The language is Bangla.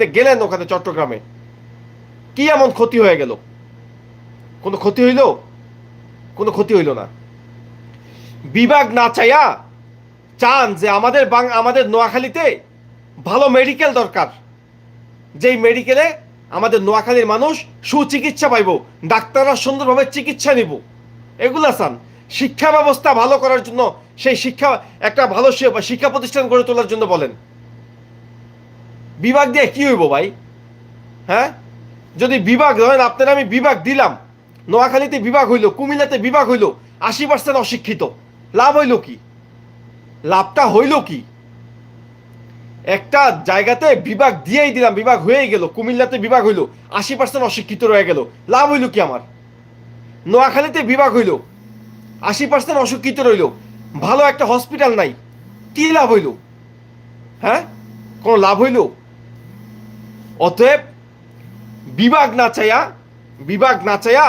আপনি গেলেন ওখানে চট্টগ্রামে, কি এমন ক্ষতি হয়ে গেল? কোনো ক্ষতি হইল? কোনো ক্ষতি হইল না। বিভাগ না চাইয়া চান যে আমাদের নোয়াখালীতে ভালো মেডিকেল দরকার, যেই মেডিকেলে আমাদের নোয়াখালীর মানুষ সুচিকিৎসা পাইব, ডাক্তাররা সুন্দরভাবে চিকিৎসা নিব, এগুলা চান। শিক্ষা ব্যবস্থা ভালো করার জন্য, সেই একটা ভালো শিক্ষা প্রতিষ্ঠান গড়ে তোলার জন্য বলেন। বিভাগ দিয়ে কি হইব ভাই? হ্যাঁ, যদি বিভাগ ধরেন আপনার আমি বিভাগ দিলাম, নোয়াখালীতে বিভাগ হইল, কুমিল্লাতে বিভাগ হইল, 80% অশিক্ষিত, লাভ হইল কি? লাভটা হইল কি? একটা জায়গাতে বিভাগ দিয়েই দিলাম, বিভাগ হয়েই গেল, কুমিল্লাতে বিভাগ হইল, 80% অশিক্ষিত রয়ে গেল, লাভ হইল কি আমার? নোয়াখালীতে বিভাগ হইল, 80% অশিক্ষিত রইল, ভালো একটা হসপিটাল নাই, কি লাভ হইল? হ্যাঁ, কোনো লাভ হইল? অতএব বিভাগ না চাইয়া